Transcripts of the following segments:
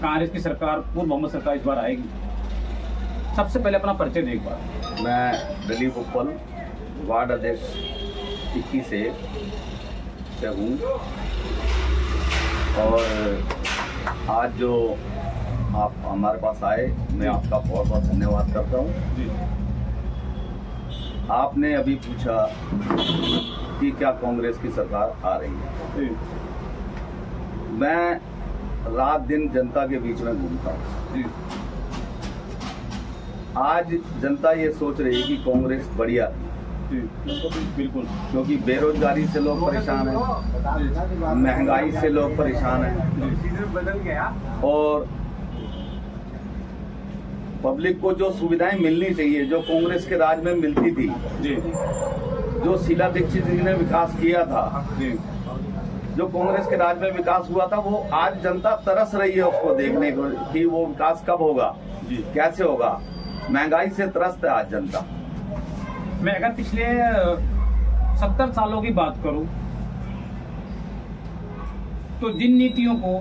कांग्रेस की सरकार, पूर्ण बहुमत सरकार इस बार आएगी। सबसे पहले अपना परिचय दे एक बार। मैं दिलीप उप्पल, वार्ड अध्यक्ष 21 से हूँ और आज जो आप हमारे पास आए, मैं आपका बहुत बहुत धन्यवाद करता हूँ। आपने अभी पूछा कि क्या कांग्रेस की सरकार आ रही है। मैं रात दिन जनता के बीच में घूमता हूँ। आज जनता ये सोच रही है कि कांग्रेस बढ़िया थी, बिल्कुल, क्योंकि बेरोजगारी से लोग परेशान हैं, महंगाई से लोग परेशान हैं और पब्लिक को जो सुविधाएं मिलनी चाहिए जो कांग्रेस के राज में मिलती थी, जो शीला दीक्षित जी ने विकास किया था, जो कांग्रेस के राज में विकास हुआ था, वो आज जनता तरस रही है उसको देखने को कि वो विकास कब होगा, कैसे होगा। महंगाई से त्रस्त है आज जनता। मैं अगर पिछले 70 सालों की बात करूं तो जिन नीतियों को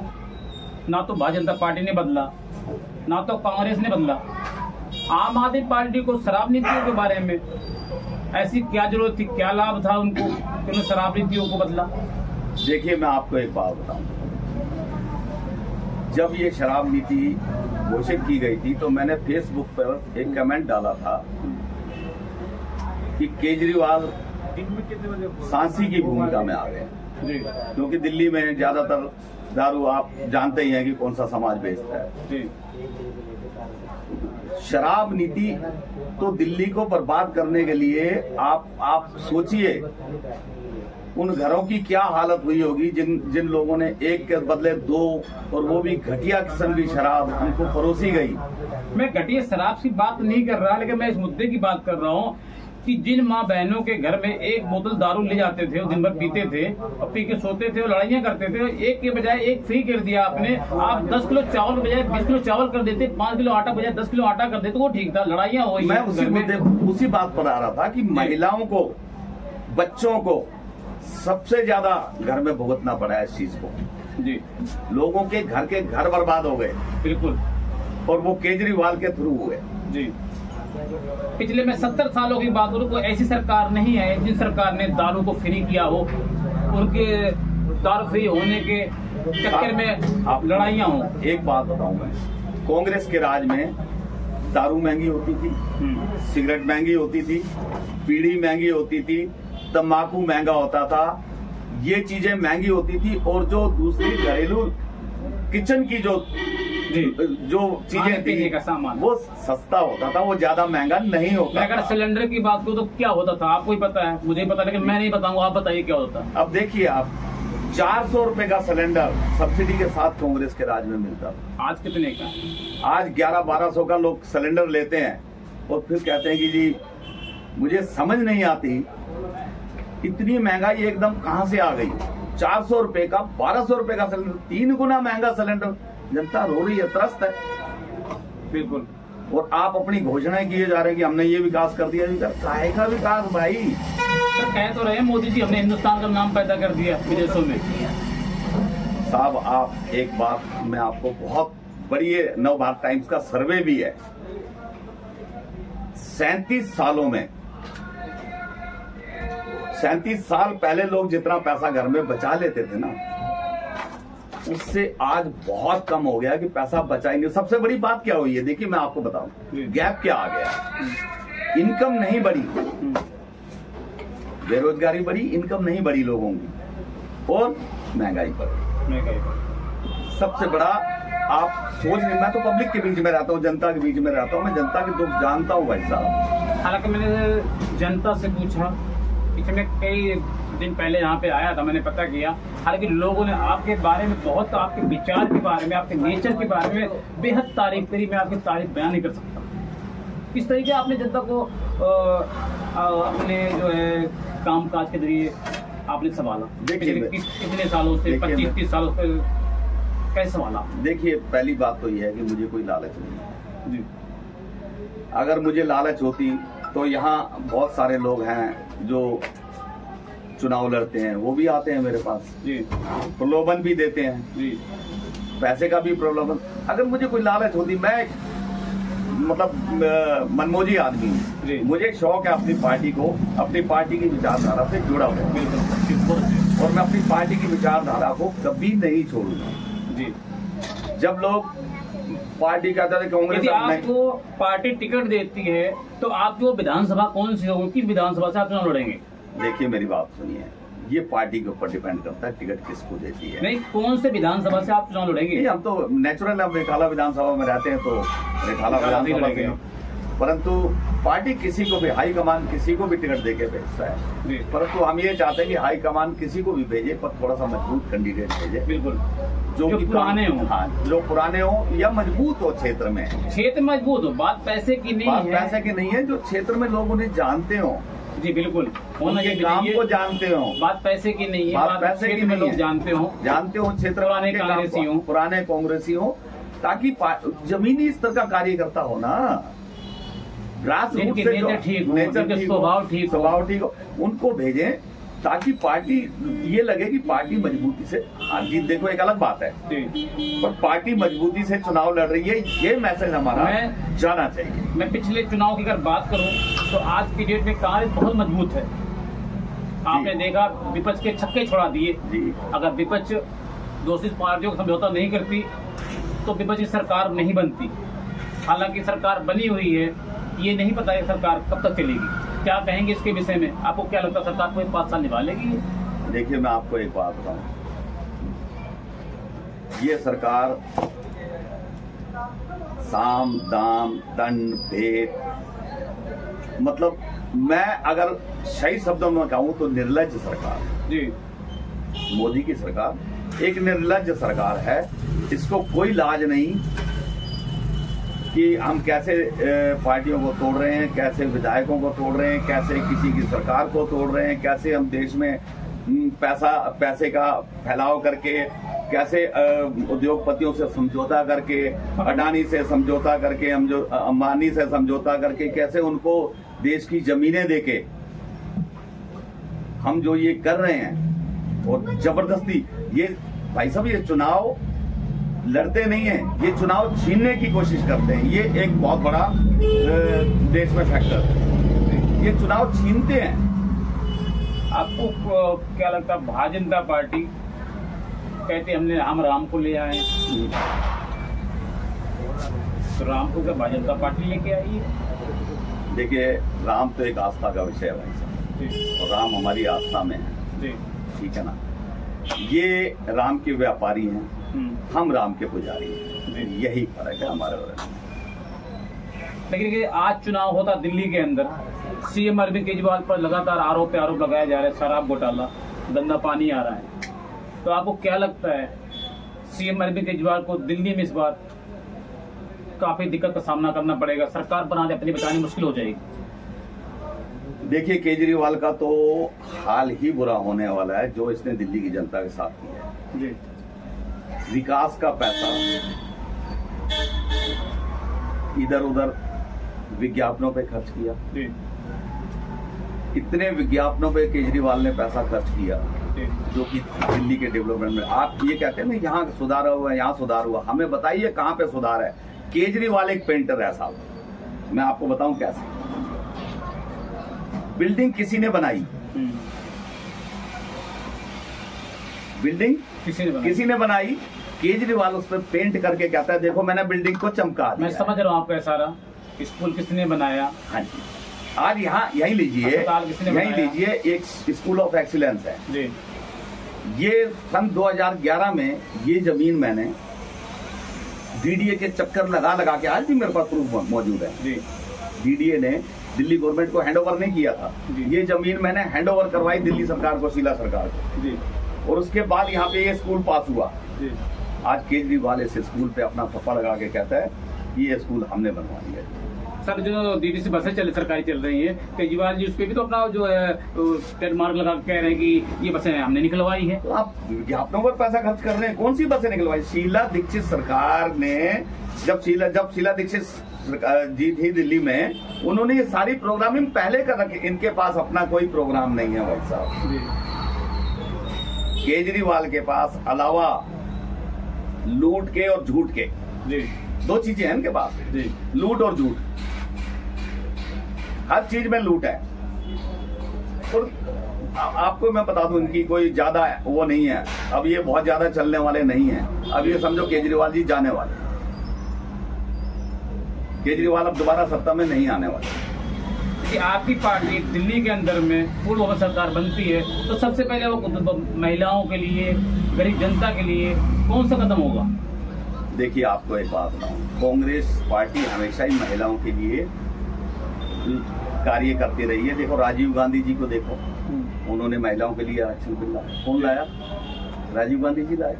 ना तो भारतीय जनता पार्टी ने बदला, ना तो कांग्रेस ने बदला, आम आदमी पार्टी को शराब नीतियों के बारे में ऐसी क्या जरूरत थी, क्या लाभ था उनको कि उन्होंने शराब नीतियों को बदला। देखिए, मैं आपको एक बात बताऊं, जब ये शराब नीति घोषित की गई थी तो मैंने फेसबुक पर एक कमेंट डाला था कि केजरीवाल सांसी की भूमिका में आ गए, क्योंकि दिल्ली में ज्यादातर दारू आप जानते ही हैं कि कौन सा समाज बेचता है। शराब नीति तो दिल्ली को बर्बाद करने के लिए आप सोचिए उन घरों की क्या हालत हुई होगी जिन लोगों ने एक के बदले दो, और वो भी घटिया किस्म की शराब उनको परोसी गई। मैं घटिया शराब की बात नहीं कर रहा, लेकिन मैं इस मुद्दे की बात कर रहा हूँ कि जिन माँ बहनों के घर में एक बोतल दारू ले जाते थे, दिन भर पीते थे और पी के सोते थे और लड़ाइयाँ करते थे, एक के बजाय एक फ्री कर दिया आपने। आप 10 किलो चावल के बजाय 20 किलो चावल कर देते, 5 किलो आटा बजाय 10 किलो आटा कर देते, वो ठीक था। लड़ाइयाँ हो, मैं उसी बात पर आ रहा था कि महिलाओं को, बच्चों को सबसे ज्यादा घर में भुगतना पड़ा है इस चीज को। जी, लोगों के घर बर्बाद हो गए। बिल्कुल, और वो केजरीवाल के थ्रू हुए। जी, पिछले मैं 70 सालों की बात करूं, कोई ऐसी सरकार नहीं है जिन सरकार ने दारू को फ्री किया हो, उनके दारू फ्री होने के चक्कर में आप लड़ाइयाँ हो। एक बात बताऊं मैं, कांग्रेस के राज में दारू महंगी होती थी, सिगरेट महंगी होती थी, बीड़ी महंगी होती थी, तंबाकू महंगा होता था, ये चीजें महंगी होती थी। और जो दूसरी घरेलू किचन की जो चीजें थी का सामान वो सस्ता होता था, वो ज्यादा महंगा नहीं होता। मैं अगर सिलेंडर की बात करूं तो क्या होता था आपको ही पता है, मुझे पता है, लेकिन मैं नहीं बताऊंगा, आप बताइए क्या होता है। अब देखिए आप, 400 रुपए का सिलेंडर सब्सिडी के साथ कांग्रेस के राज में मिलता था। आज कितने का? आज 1100-1200 का लोग सिलेंडर लेते हैं और फिर कहते हैं कि जी मुझे समझ नहीं आती इतनी महंगाई एकदम कहां से आ गई। 400 रुपए का 1200 रुपए का सिलेंडर, 3 गुना महंगा सिलेंडर। जनता रो रही है, त्रस्त है। बिल्कुल। और आप अपनी घोषणाएं किए जा रहे हैं कि हमने ये विकास कर दिया। काहे का विकास भाई? सर कह तो रहे हैं मोदी जी, हमने हिंदुस्तान का नाम पैदा कर दिया विदेशों में। साहब, आप एक बात मैं आपको बहुत बड़ी है, नव भारत टाइम्स का सर्वे भी है, 37 सालों में 37 साल पहले लोग जितना पैसा घर में बचा लेते थे ना, उससे आज बहुत कम हो गया कि पैसा बचा ही नहीं। सबसे बड़ी बात क्या हुई है, देखिए मैं आपको बताऊं, गैप क्या आ गया। इनकम नहीं बढ़ी, बेरोजगारी बढ़ी, इनकम नहीं बढ़ी लोगों की, और महंगाई बढ़ी। सबसे बड़ा आप सोच नहीं, मैं तो पब्लिक के बीच में रहता हूँ, जनता के बीच में रहता हूँ, मैं जनता के दुख जानता हूँ भाई साहब। हालांकि मैंने जनता से पूछा, पिछले कई दिन पहले यहाँ पे आया था, मैंने पता किया, हालांकि लोगों ने आपके बारे में बहुत, आपके विचार के बारे में, आपके नेचर के बारे में बेहद तारीफ करी। मैं आपकी तारीफ बयान नहीं कर सकता। किस तरीके आपने जनता को अपने जो है काम काज के जरिए आपने संभाला? देखिए कितने सालों से, 25-30 सालों से कैसे संभाला? देखिए, पहली बात तो यह है कि मुझे कोई लालच नहीं जी। अगर मुझे लालच होती तो यहाँ बहुत सारे लोग हैं जो चुनाव लड़ते हैं, वो भी आते हैं मेरे पास जी, प्रलोभन भी देते हैं जी, पैसे का भी प्रलोभन अगर मुझे कोई लालच होती, मैं मतलब मनमोजी आदमी हूँ, मुझे एक शौक है अपनी पार्टी की विचारधारा से जुड़ा हुआ, और मैं अपनी पार्टी की विचारधारा को कभी नहीं छोड़ूंगा जी। जब लोग पार्टी कहता है कांग्रेस, आपको पार्टी टिकट देती है तो आपको विधानसभा कौन सी होगी, किस विधानसभा से आप चुनाव लड़ेंगे? देखिए मेरी बात सुनिए, ये पार्टी के ऊपर डिपेंड करता है टिकट किसको देती है। नहीं, कौन से विधानसभा से आप चुनाव लड़ेंगे? हम तो नेचुरल, हम रिठाला विधानसभा में रहते हैं तो रिठाला विधानसभा से, परंतु पार्टी किसी को भी, हाई कमान किसी को भी टिकट देके भेजता है, परंतु हम ये चाहते हैं कि हाई कमान किसी को भी भेजे पर थोड़ा सा मजबूत कैंडिडेट भेजे, बिल्कुल, जो कि पुराने हो। हाँ, जो पुराने हो या मजबूत हो, क्षेत्र में मजबूत हो। बात पैसे की नहीं है, पैसे की नहीं है, जो क्षेत्र में लोग उन्हें जानते हो जी, बिल्कुल, उनके काम को जानते हो। बात पैसे की नहीं है, बात पैसे की नहीं है, जानते हो क्षेत्र पुराने कांग्रेसी हो, ताकि जमीनी स्तर का कार्यकर्ता हो ना, ग्रास रूट से जो नेचर स्वभाव ठीक हो, उनको भेजें ताकि पार्टी ये लगे कि पार्टी मजबूती से, हार जीत देखो एक अलग बात है, पर पार्टी मजबूती से चुनाव लड़ रही है, ये मैसेज हमारा जाना चाहिए। मैं पिछले चुनाव की अगर बात करूं तो आज की डेट में कांग्रेस बहुत मजबूत है। आपने देखा विपक्ष के छक्के छोड़ा दिए। अगर विपक्ष दूसरी पार्टियों को समझौता नहीं करती तो विपक्ष की सरकार नहीं बनती। हालांकि सरकार बनी हुई है, ये नहीं पता है सरकार कब तक चलेगी। क्या कहेंगे इसके विषय में? आपको क्या लगता है सरकार कोई 5 साल निभा लेगी? देखिए मैं आपको एक बात बताऊं, ये सरकार साम दाम दंड भेद, मतलब मैं अगर सही शब्दों में कहूं तो निर्लज्ज सरकार जी। मोदी की सरकार एक निर्लज्ज सरकार है, इसको कोई लाज नहीं कि हम कैसे पार्टियों को तोड़ रहे हैं, कैसे विधायकों को तोड़ रहे हैं, कैसे किसी की सरकार को तोड़ रहे हैं, कैसे हम देश में पैसे का फैलाव करके, कैसे उद्योगपतियों से समझौता करके, अडानी से समझौता करके, हम जो अंबानी से समझौता करके, कैसे उनको देश की जमीनें देके हम जो ये कर रहे हैं, और जबरदस्ती ये भाई साहब ये चुनाव लड़ते नहीं है, ये चुनाव छीनने की कोशिश करते हैं। ये एक बहुत बड़ा देश में फैक्टर है, ये चुनाव छीनते हैं। आपको क्या लगता है भारतीय जनता पार्टी कहते हम राम को ले आए, तो राम को क्या भारतीय जनता पार्टी लेके आई है? देखिए राम तो एक आस्था का विषय है भाई साहब, और राम हमारी आस्था में है, ठीक है ना। ये राम के व्यापारी हैं, हम राम के पुजारी हैं, यही फर्क है हमारे और। लेकिन आज चुनाव होता दिल्ली के अंदर, सीएम अरविंद केजरीवाल पर लगातार आरोप लगाया जा रहा है, शराब घोटाला, गंदा पानी आ रहा है, तो आपको क्या लगता है सीएम अरविंद केजरीवाल को दिल्ली में इस बार काफी दिक्कत का सामना करना पड़ेगा, सरकार बनाने अपनी बचानी मुश्किल हो जाएगी? देखिए केजरीवाल का तो हाल ही बुरा होने वाला है जो इसने दिल्ली की जनता के साथ किया है जी। विकास का पैसा इधर उधर विज्ञापनों पे खर्च किया जी। इतने विज्ञापनों पे केजरीवाल ने पैसा खर्च किया जो कि दिल्ली के डेवलपमेंट में, आप ये कहते हैं ना यहाँ सुधार हुआ है, यहाँ सुधार हुआ, हमें बताइए कहाँ पे सुधार है। केजरीवाल एक पेंटर है साहब, मैं आपको बताऊं कैसे। बिल्डिंग किसी ने बनाई, बिल्डिंग किसी ने बनाई, केजरीवाल उस पर पेंट करके कहता है देखो मैंने बिल्डिंग को चमका दिया। मैं समझ रहा हूँ आपका सारा। स्कूल किसने बनाया? हाँ जी, आज यहाँ यही लीजिए, यही लीजिए, एक स्कूल ऑफ एक्सीलेंस है जी। ये सन 2011 में ये जमीन मैंने डीडीए के चक्कर लगा लगा के, आज भी मेरे पास प्रूफ मौजूद है जी। डीडीए ने दिल्ली गवर्नमेंट को हैंडओवर नहीं किया था, ये जमीन मैंने हैंडओवर करवाई दिल्ली सरकार को, शीला सरकार को जी। और उसके बाद यहाँ पे ये स्कूल पास हुआ जी। आज केजरीवाल इस स्कूल पे अपना थप्पा लगा के कहता है ये स्कूल हमने बनवा दिया। सर जो डीडीसी बसें सरकारी चल रही है, केजरीवाल जी उस पर भी तो अपना जो है ट्रेडमार्क लगा कह रहे हैं कि ये बसें हमने निकलवाई है। तो आप विज्ञापनों पर पैसा खर्च कर रहे हैं, कौन सी बसें निकलवाई? शीला दीक्षित सरकार ने जब शीला दीक्षित जी थी दिल्ली में, उन्होंने ये सारी प्रोग्रामिंग पहले कर रखी। इनके पास अपना कोई प्रोग्राम नहीं है भाई साहब। केजरीवाल के पास अलावा लूट के और झूठ के जी। 2 चीजें हैं इनके पास जी। लूट और झूठ। हर चीज में लूट है। और आपको मैं बता दूं, इनकी कोई ज्यादा वो नहीं है। अब ये बहुत ज्यादा चलने वाले नहीं है। अब ये समझो केजरीवाल जी जाने वाले, केजरीवाल अब दोबारा सत्ता में नहीं आने वाले। कि आपकी पार्टी दिल्ली के अंदर में पूर्ण सरकार बनती है तो सबसे पहले वो महिलाओं के लिए, गरीब जनता के लिए कौन सा कदम होगा? देखिए, आपको एक बात बताऊं, कांग्रेस पार्टी हमेशा ही महिलाओं के लिए कार्य करती रही है। देखो राजीव गांधी जी को देखो, उन्होंने महिलाओं के लिए आरक्षण बिल लाया। कौन लाया? राजीव गांधी जी लाए।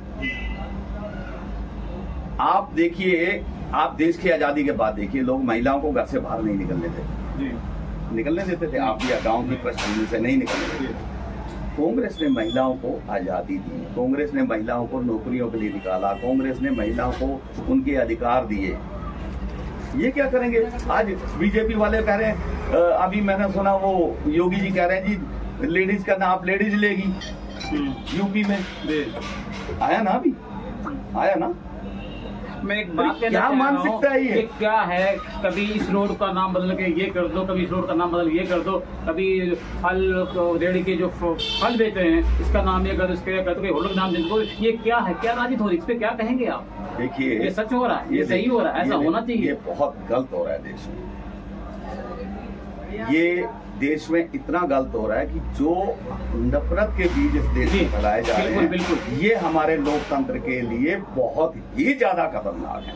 आप देखिए, आप देश की आजादी के बाद देखिए, लोग महिलाओं को घर से बाहर नहीं निकलने देते, निकलने देते थे। आप या गांव की परिस्थिति से नहीं निकलने देते। कांग्रेस ने महिलाओं को आजादी दी, कांग्रेस ने महिलाओं को नौकरियों के लिए निकाला, कांग्रेस ने महिलाओं को उनके अधिकार दिए। ये क्या करेंगे? आज बीजेपी वाले कह रहे हैं, अभी मैंने सुना वो योगी जी कह रहे हैं जी लेडीज का नाम लेडीज लेगी। यूपी में आया ना, अभी आया ना। मैं एक बात क्या मानसिकता है ये? क्या है, कभी इस रोड का नाम बदल के ये कर दो, कभी इस रोड का नाम बदल ये कर दो, कभी फल रेडी के जो फल बेचते हैं इसका नाम ये कर दो, इसका कर दो, होटल नाम दे दो। ये क्या है? क्या राजनीति हो रही है? इस पे क्या कहेंगे आप? देखिए, ये सच हो रहा है, ये सही हो रहा है, ऐसा होना चाहिए। ये बहुत गलत हो रहा है देश में। ये देश में इतना गलत हो रहा है कि जो नफरत के बीज इस देश में फैलाए जा रहे हैं, ये हमारे लोकतंत्र के लिए बहुत ही ज्यादा खतरनाक है।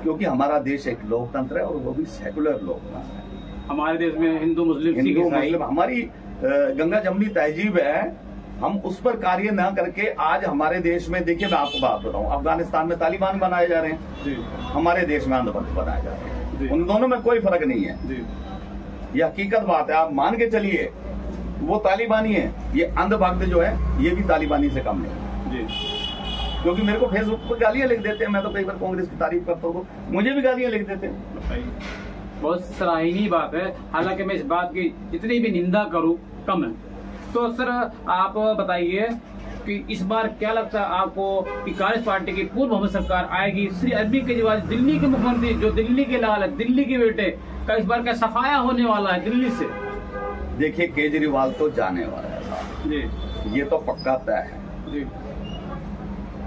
क्योंकि हमारा देश एक लोकतंत्र है और वो भी सेकुलर लोकतंत्र है। हमारे देश में हिंदू मुस्लिम हमारी गंगा जमुनी तहजीब है। हम उस पर कार्य न करके आज हमारे देश में, देखिए मैं आपको बात बताऊं, अफगानिस्तान में तालिबान बनाए जा रहे हैं, हमारे देश में अंधभक्त बनाए जा रहे हैं। उन दोनों में कोई फर्क नहीं है। ये हकीकत बात है, आप मान के चलिए वो तालिबानी है, ये अंधभक्त जो है ये भी तालिबानी से कम नहीं। क्योंकि मेरे को फेसबुक पर गालियां लिख देते हैं, मैं तो कई बार कांग्रेस की तारीफ करता हूँ, मुझे भी गालियां लिख देते हैं। बहुत सराहनीय बात है। हालांकि मैं इस बात की जितनी भी निंदा करूं कम है। तो सर आप बताइए कि इस बार क्या लगता है आपको कि कांग्रेस पार्टी की पूर्ण बहुमत सरकार आएगी? श्री अरविंद केजरीवाल दिल्ली के मुख्यमंत्री, जो दिल्ली के लाल है, दिल्ली के बेटे का इस बार क्या सफाया होने वाला है दिल्ली से? देखिए, केजरीवाल तो जाने वाला है जी, ये तो पक्का तय है जी।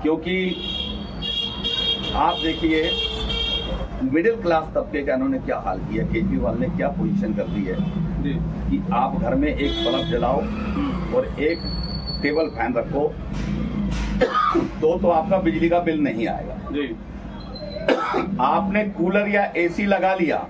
क्योंकि आप देखिए मिडिल क्लास तबके का इन्होंने क्या हाल किया, केजरीवाल ने क्या पोजीशन कर दी है जी, कि आप घर में एक बल्ब जलाओ और एक टेबल फैन रखो तो आपका बिजली का बिल नहीं आएगा जी। आपने कूलर या एसी लगा लिया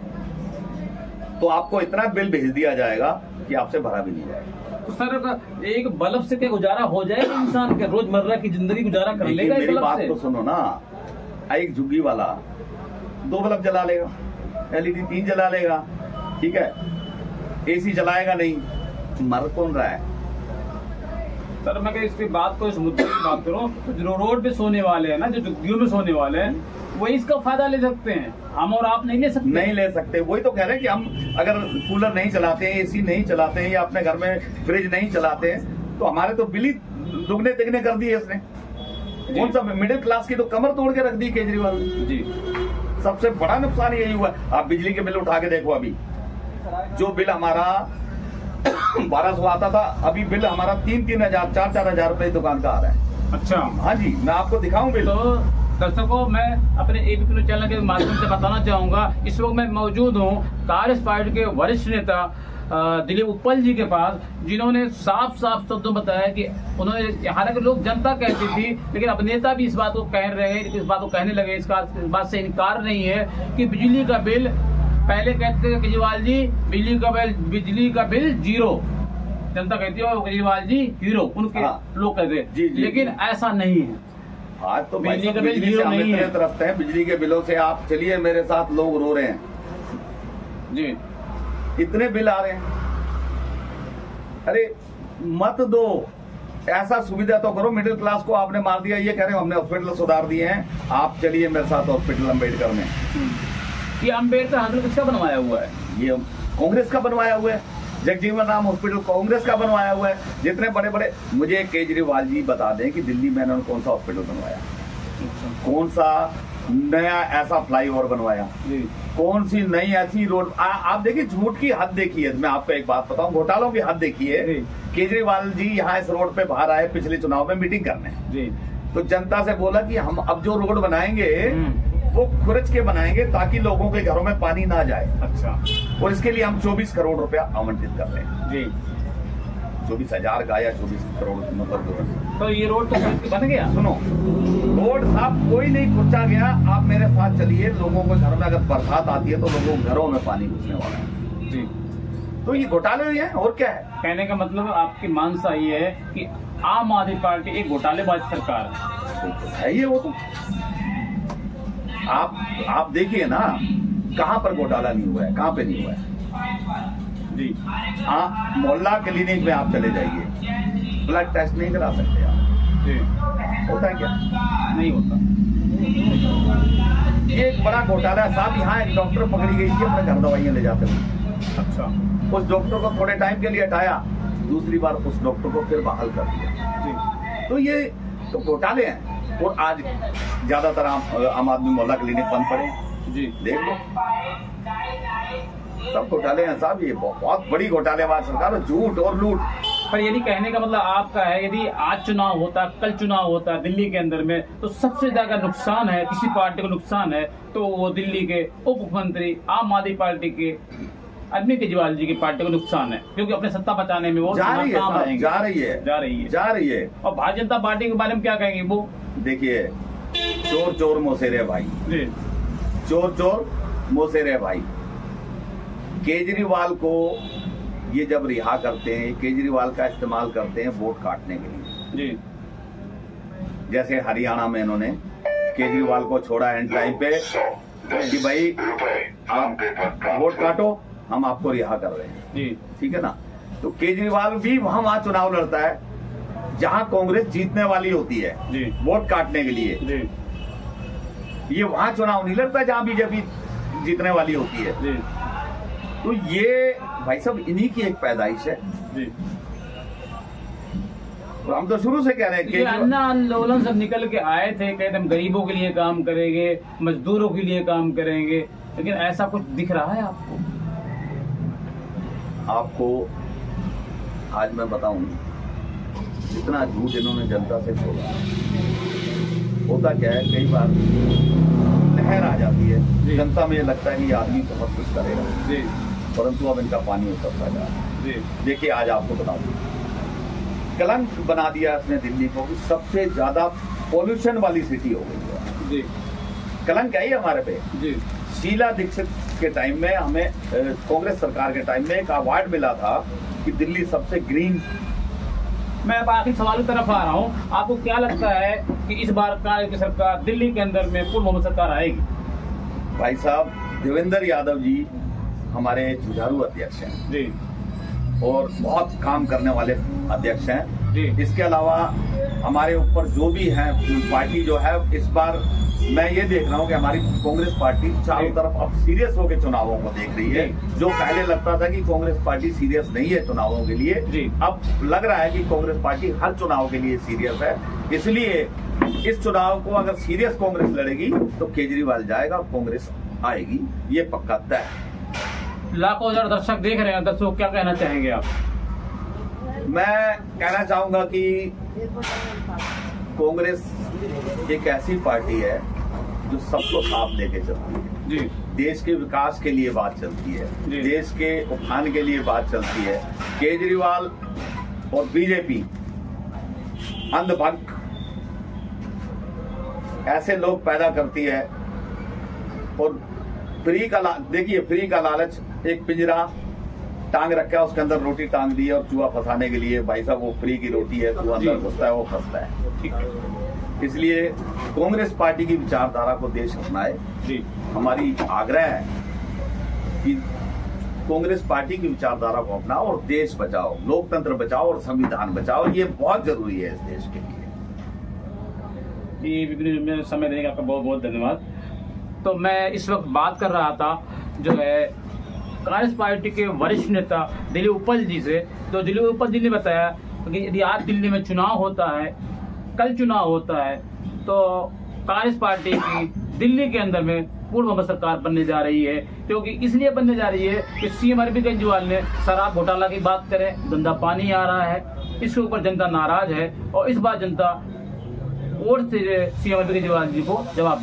तो आपको इतना बिल भेज दिया जाएगा कि आपसे भरा भी नहीं जाएगा। तो सर एक बल्ब से क्या गुजारा हो जाएगा? इंसान के रोजमर्रा की जिंदगी गुजारा कर लेगा? मेरी बात तो सुनो ना, एक झुग्गी वाला 2 बल्ब जला लेगा, LED 3 जला लेगा, ठीक है, एसी जलाएगा नहीं, मर कौन रहा है? सर मैं इसकी बात को, इस मुद्दे की बात करूं, जो रोड पे सोने वाले हैं ना, जो झुग्गियों में सोने वाले हैं, वही इसका फायदा ले सकते हैं, हम और आप नहीं ले सकते। नहीं ले सकते। वही तो कह रहे हैं कि हम अगर कूलर नहीं चलाते हैं, एसी नहीं चलाते हैं, या अपने घर में फ्रिज नहीं चलाते हैं, तो हमारे तो बिल ही दुगने तिगने कर दिए इसने। कौन सा मिडिल क्लास की तो कमर तोड़ के रख दी केजरीवाल जी। सबसे बड़ा नुकसान यही हुआ। आप बिजली के बिल उठा के देखो, अभी जो बिल हमारा 1200 आता था, अभी बिल हमारा 3-3 हजार 4-4 हजार रुपए दुकान का आ रहा है। अच्छा, हाँ जी, मैं आपको दिखाऊं बिल। तो दर्शकों, मैं अपने एबीपी न्यूज चैनल के माध्यम से बताना चाहूंगा, इस वक्त मैं मौजूद हूँ कांग्रेस पार्टी के वरिष्ठ नेता दिलीप उत्पल जी के पास, जिन्होंने साफ साफ शब्दों में बताया कि उन्होंने, हालांकि लोग जनता कहती थी, लेकिन अब नेता भी इस बात को कह रहे हैं, इस बात को कहने लगे, इस बात से इनकार नहीं है कि बिजली का बिल, पहले कहते थे केजरीवाल जी बिजली का बिल 0, जनता कहती है केजरीवाल जी हीरो, उनके लोग कहते हैं, लेकिन ऐसा नहीं है। आज तो बिजली का बिल 0 नहीं है। तरफ है बिजली के बिलों से, आप चलिए मेरे साथ, लोग रो रहे हैं जी, इतने बिल आ रहे हैं। अरे मत दो, ऐसा सुविधा तो करो। मिडिल क्लास को आपने मार दिया, ये कह रहे हो हमने हॉस्पिटल सुधार दिए हैं, आप चलिए मेरे साथ हॉस्पिटल अम्बेडकर में। ये अम्बेडकर हॉस्पिटल किसका बनवाया हुआ है? ये कांग्रेस का बनवाया हुआ है। जगजीवन राम हॉस्पिटल कांग्रेस का बनवाया हुआ है। जितने बड़े बड़े, मुझे केजरीवाल जी बता दें कि दिल्ली में इन्होंने कौन सा हॉस्पिटल बनवाया, कौन सा नया ऐसा फ्लाईओवर बनवाया? कौन सी नई ऐसी रोड? आप देखिए, झूठ की हद देखिए। मैं आपको एक बात बताऊं, घोटालों की हद देखिए। केजरीवाल जी यहाँ इस रोड पे बाहर आए पिछले चुनाव में मीटिंग करने, तो जनता से बोला कि हम अब जो रोड बनाएंगे वो खुरच के बनाएंगे ताकि लोगों के घरों में पानी ना जाए। अच्छा। और इसके लिए हम 24 करोड़ रुपया आवंटित कर रहे हैं जी। 24,000 का या 24 करोड़ मतलब। तो ये रोड तो बन गया। सुनो, रोड साहब कोई नहीं खुर्चा गया। आप मेरे साथ चलिए, लोगों के घर में अगर बरसात आती है तो लोगों के घरों में पानी घुसने वाला है जी। तो ये घोटाले ही है, और क्या है? कहने का मतलब आपकी मानसा ये है कि आम आदमी पार्टी एक घोटालेबाज सरकार है। ये वो तो आप देखिए ना, कहाँ पर घोटाला नहीं हुआ है, कहाँ पे नहीं हुआ है जी। मोहल्ला क्लिनिक में आप चले जाइए, ब्लड टेस्ट नहीं करा सकते आप जी। होता है क्या? नहीं होता। एक बड़ा घोटाला है साहब, यहाँ एक डॉक्टर पकड़ी गई थी अपने घर दवाइयाँ ले जाते हुए। अच्छा। उस डॉक्टर को थोड़े टाइम के लिए हटाया, दूसरी बार उस डॉक्टर को फिर बहाल कर दिया जी। तो ये तो घोटाले हैं। और आज ज्यादातर आम आदमी मोहल्ला क्लिनिक बंद पड़े जी। देख लो, सब घोटाले हैं साहब। ये बहुत बड़ी घोटालेबाज सरकार, झूठ और लूट। पर यदि कहने का मतलब आपका है, यदि आज चुनाव होता, कल चुनाव होता दिल्ली के अंदर में, तो सबसे ज्यादा नुकसान है, किसी पार्टी को नुकसान है तो वो दिल्ली के उप मुख्यमंत्री आम आदमी पार्टी के अरविंद केजरीवाल जी की पार्टी को नुकसान है, क्योंकि अपने सत्ता बचाने में वो जा रही है। और भारतीय जनता पार्टी के बारे में क्या कहेंगे वो? देखिए, चोर चोर मोसेरे भाई जी। चोर चोर मोसेरे भाई। केजरीवाल को ये जब रिहा करते हैं, केजरीवाल का इस्तेमाल करते हैं वोट काटने के लिए जी। जैसे हरियाणा में इन्होंने केजरीवाल को छोड़ा एंड टाइम पे कि भाई आप वोट काटो, हम आपको रिहा कर रहे हैं जी। ठीक है ना? तो केजरीवाल भी वहां चुनाव लड़ता है जहां कांग्रेस जीतने वाली होती है जी, वोट काटने के लिए जी। ये वहां चुनाव नहीं लड़ता जहां बीजेपी जीतने वाली होती है जी। तो ये भाई साहब इन्हीं की एक पैदाइश है जी। तो हम तो शुरू से कह रहे हैं कि अन्ना आंदोलन सब निकल के आए थे, कहते हम गरीबों के लिए काम करेंगे, मजदूरों के लिए काम करेंगे, लेकिन ऐसा कुछ दिख रहा है आपको आज मैं बताऊं, जितना झूठ इन्होंने जनता से बोला। होता क्या है, कई बार लहर आ जाती है, जनता में ये लगता है कि ये आदमी बहुत कुछ करेगा जी, परंतु अब इनका पानी उतरता जा रहा है। देखिए, आज आपको बता दूं, कलंक बना दिया इसने दिल्ली को, सबसे ज्यादा पॉल्यूशन वाली सिटी हो गई है जी। कलंक है हमारे पे जी। शीला दीक्षित के टाइम में हमें कांग्रेस सरकार के टाइम में एक अवार्ड मिला था कि दिल्ली सबसे ग्रीन। मैं अब आखिरी सवाल की तरफ आ रहा हूँ, आपको क्या लगता है कि इस बार की सरकार दिल्ली के अंदर में पूर्ण बहुमत सरकार आएगी? भाई साहब, देवेंद्र यादव जी हमारे जुझारू अध्यक्ष हैं जी, और बहुत काम करने वाले अध्यक्ष हैं जी। इसके अलावा हमारे ऊपर जो भी है पार्टी जो है, इस बार मैं ये देख रहा हूँ कि हमारी कांग्रेस पार्टी चारों तरफ अब सीरियस होकर चुनावों को देख रही है। जो पहले लगता था कि कांग्रेस पार्टी सीरियस नहीं है चुनावों के लिए, अब लग रहा है कि कांग्रेस पार्टी हर चुनाव के लिए सीरियस है। इसलिए इस चुनाव को अगर सीरियस कांग्रेस लड़ेगी तो केजरीवाल जाएगा, कांग्रेस आएगी, ये पक्का तय है। लाखों हजार दर्शक देख रहे हैं, दर्शकों क्या कहना चाहेंगे आप? मैं कहना चाहूंगा कि कांग्रेस एक ऐसी पार्टी है जो सबको साथ लेके चलती है जी। देश के विकास के लिए बात चलती है, देश के उत्थान के लिए बात चलती है। केजरीवाल और बीजेपी अंधभक्त ऐसे लोग पैदा करती है, और फ्री का देखिए, फ्री का लालच, एक पिंजरा टांग रखा है, उसके अंदर रोटी टांग दी है और चूहा फंसाने के लिए, भाई साहब वो फ्री की रोटी है, चूहा अंदर घुसता है, वो फंसता है। ठीक है, इसलिए कांग्रेस पार्टी की विचारधारा को देश अपनाए जी। हमारी आग्रह है कि कांग्रेस पार्टी की विचारधारा को अपनाओ और देश बचाओ, लोकतंत्र बचाओ और संविधान बचाओ, ये बहुत जरूरी है इस देश के लिए। विभिन्न समय देने का आपका बहुत बहुत धन्यवाद। तो मैं इस वक्त बात कर रहा था जो है कांग्रेस पार्टी के वरिष्ठ नेता दिलीप उपल जी से। तो दिलीप उपल जी ने बताया कि यदि आज दिल्ली में चुनाव होता है, कल चुनाव होता है, तो कांग्रेस पार्टी की दिल्ली के अंदर में पूर्व सरकार बनने जा रही है, क्योंकि इसलिए बनने जा रही है कि सीएम अरविंद केजरीवाल ने शराब घोटाला की बात करे, गंदा पानी आ रहा है, इसके ऊपर जनता नाराज है और इस बार जनता वोट से सीएम अरविंद केजरीवाल जी को जवाब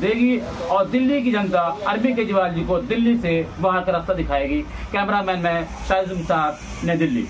देगी और दिल्ली की जनता अरविंद केजरीवाल जी को दिल्ली से बाहर का रास्ता दिखाएगी। कैमरामैन मैं शाहिद साहब, नई दिल्ली।